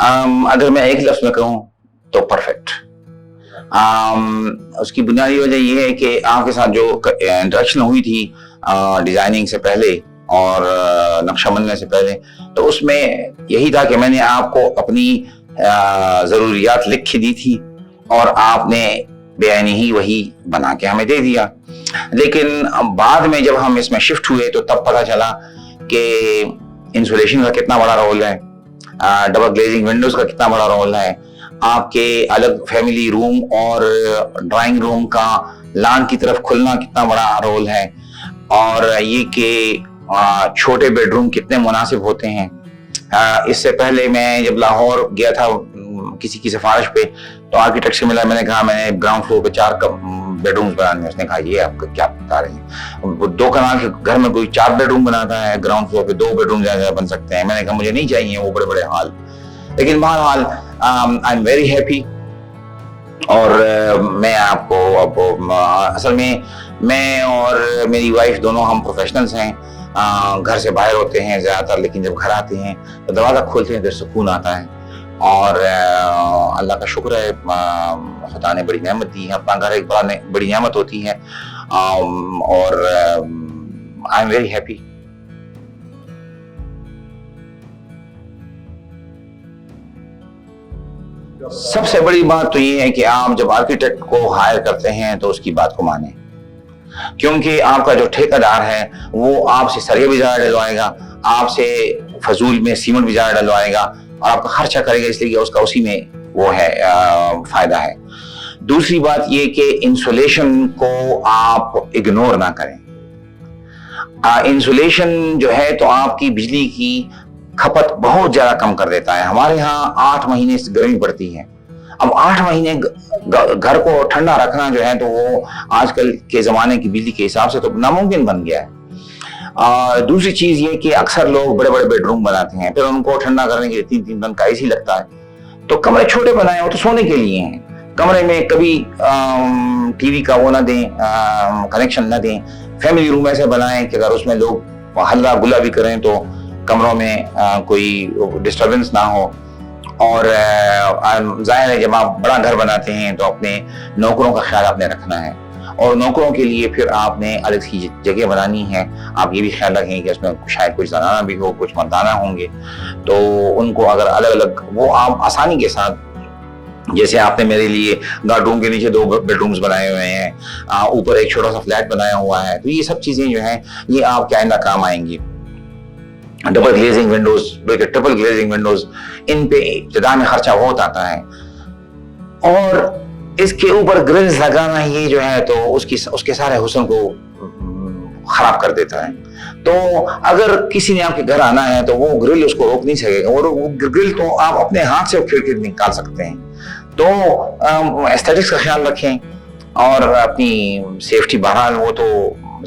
اگر میں ایک لفظ میں کہوں تو پرفیکٹ. اس کی بنیادی وجہ یہ ہے کہ آپ کے ساتھ جو انٹریکشن ہوئی تھی ڈیزائننگ سے پہلے اور نقشہ بننے سے پہلے، تو اس میں یہی تھا کہ میں نے آپ کو اپنی ضروریات لکھ کے دی تھی اور آپ نے بے عینی ہی وہی بنا کے ہمیں دے دیا. لیکن بعد میں جب ہم اس میں شفٹ ہوئے تو تب پتہ چلا کہ انسولیشن کا کتنا بڑا رول ہے، ڈبل گلیزنگ ونڈوز کا کتنا بڑا رول ہے، آپ کے الگ فیملی روم اور ڈرائنگ روم کا لان کی طرف کھلنا کتنا بڑا رول ہے، اور یہ کہ چھوٹے بیڈ روم کتنے مناسب ہوتے ہیں. اس سے پہلے میں جب لاہور گیا تھا کسی کی سفارش پہ تو آرکیٹیکٹ سے ملا، میں نے کہا میں نے گراؤنڈ فلور پہ 4 بیڈ رومز بنانے ہیں. اس نے کہا یہ آپ کیا بتا رہے ہیں، 2 کنال کے گھر میں کوئی 4 بیڈ روم بناتا ہے، گراؤنڈ فلور پہ 2 بیڈ روم بن سکتے ہیں. میں نے کہا مجھے نہیں چاہیے وہ بڑے بڑے ہال. لیکن بہرحال آئی ایم ویری ہیپی. اور میں آپ کو اب اصل میں اور میری وائف دونوں ہم پروفیشنلز ہیں، گھر سے باہر ہوتے ہیں زیادہ تر، لیکن جب گھر آتے ہیں تو دروازہ کھولتے ہیں تو سکون آتا ہے. اور اللہ کا شکر ہے، خدا نے بڑی نعمت دی ہے. اپنا گھر ایک بڑی نعمت ہوتی ہے، اور آئی ایم ویری ہیپی. سب سے بڑی بات تو یہ ہے کہ آپ جب آرکیٹیکٹ کو ہائر کرتے ہیں تو اس کی بات کو مانیں، کیونکہ آپ کا جو ٹھیکیدار ہے وہ آپ سے سریہ بھی زیادہ ڈلوائے گا، آپ سے فضول میں سیمنٹ بھی زیادہ ڈلوائے گا اور آپ کا خرچہ کرے گا، اس لیے کہ اس کا اسی میں وہ ہے فائدہ ہے. دوسری بات یہ کہ انسولیشن کو آپ اگنور نہ کریں. انسولیشن جو ہے تو آپ کی بجلی کی کھپت بہت زیادہ کم کر دیتا ہے. ہمارے ہاں 8 مہینے سے گرمی پڑتی ہے. اب 8 مہینے گھر کو ٹھنڈا رکھنا جو ہے تو وہ آج کل کے زمانے کی بجلی کے حساب سے تو ناممکن بن گیا ہے. دوسری چیز یہ کہ اکثر لوگ بڑے بڑے بیڈ روم بناتے ہیں، پھر ان کو ٹھنڈا کرنے کے لیے 3 ٹن کا اے سی لگتا ہے. تو کمرے چھوٹے بنائیں، وہ تو سونے کے لیے ہیں. کمرے میں کبھی ٹی وی کا وہ نہ دیں، کنیکشن نہ دیں. فیملی روم ایسے بنائیں کہ اگر اس میں لوگ ہلہ گلا بھی کریں تو کمروں میں کوئی ڈسٹربنس نہ ہو. اور ظاہر ہے جب آپ بڑا گھر بناتے ہیں تو اپنے نوکروں کا خیال آپ نے رکھنا ہے، اور نوکروں کے لیے پھر آپ نے الگ سی جگہ بنانی ہے. آپ یہ بھی خیال رکھیں کہ اس میں شاید کچھ زنانہ بھی ہو، کچھ مردانہ ہوں گے، تو ان کو اگر الگ الگ وہ آپ آسانی کے ساتھ، جیسے آپ نے میرے لیے گارڈ روم کے نیچے 2 بیڈ رومز بنائے ہوئے ہیں، اوپر ایک چھوٹا سا فلیٹ بنایا ہوا ہے، تو یہ سب چیزیں جو ہیں یہ آپ کے آئندہ کام آئیں گی. ڈبل گلیزنگ ونڈوز بلکہ ٹرپل گلیزنگ ونڈوز، ان پہ ابتدا میں خرچہ بہت آتا ہے، اور اس کے اوپر گرلز لگانا یہ جو ہے تو اس کے سارے حسن کو خراب کر دیتا ہے. تو اگر کسی نے آپ کے گھر آنا ہے تو وہ گرل اس کو روک نہیں سکے گا، اور وہ گرل تو آپ اپنے ہاتھ سے کھڑکی نکال سکتے ہیں. تو ایسٹیٹکس کا خیال رکھیں اور اپنی سیفٹی، بہرحال وہ تو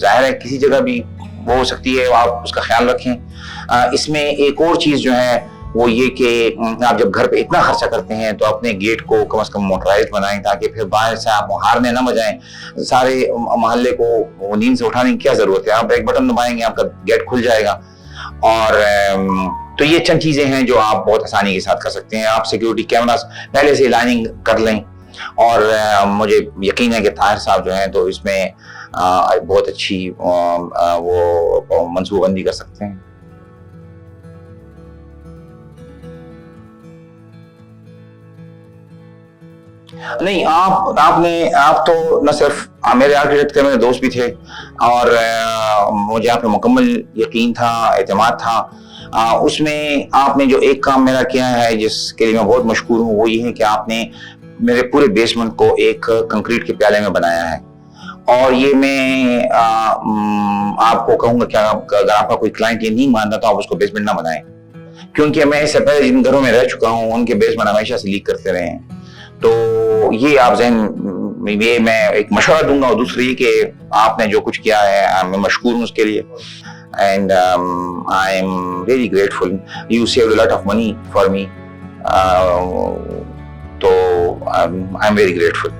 ظاہر ہے کسی جگہ بھی وہ ہو سکتی ہے، آپ اس کا خیال رکھیں. اس میں ایک اور چیز جو ہے وہ یہ کہ آپ جب گھر پہ اتنا خرچہ کرتے ہیں تو اپنے گیٹ کو کم از کم موٹرائزڈ بنائیں، تاکہ پھر باہر سے آپ ہارنے نہ بجائیں. سارے محلے کو نیند سے اٹھانے کی کیا ضرورت ہے، آپ ایک بٹن دبائیں گے آپ کا گیٹ کھل جائے گا. اور تو یہ چند چیزیں ہیں جو آپ بہت آسانی کے ساتھ کر سکتے ہیں. آپ سیکیورٹی کیمراز پہلے سے لائننگ کر لیں، اور مجھے یقین ہے کہ طاہر صاحب جو ہیں تو اس میں بہت اچھی وہ منصوبہ بندی کر سکتے ہیں. نہیں، آپ تو نہ صرف میرے آرکیٹیکٹ کے میرے دوست بھی تھے، اور مجھے آپ پہ مکمل یقین تھا، اعتماد تھا. اس میں آپ نے جو ایک کام میرا کیا ہے جس کے لیے میں بہت مشکور ہوں، وہ یہ ہے کہ آپ نے میرے پورے بیسمنٹ کو ایک کنکریٹ کے پیالے میں بنایا ہے. اور یہ میں آپ کو کہوں گا کہ اگر آپ کا کوئی کلائنٹ یہ نہیں مانتا تو آپ اس کو بیسمنٹ نہ بنائیں، کیونکہ میں اس سے پہلے جن گھروں میں رہ چکا ہوں ان کے بیسمنٹ ہمیشہ سے لیک کرتے رہے ہیں. تو یہ آپ ذہن، یہ میں ایک مشورہ دوں گا. اور دوسری یہ کہ آپ نے جو کچھ کیا ہے میں مشکور ہوں اس کے لیے. And I am really grateful. You saved a lot of money for me. So I'm very grateful.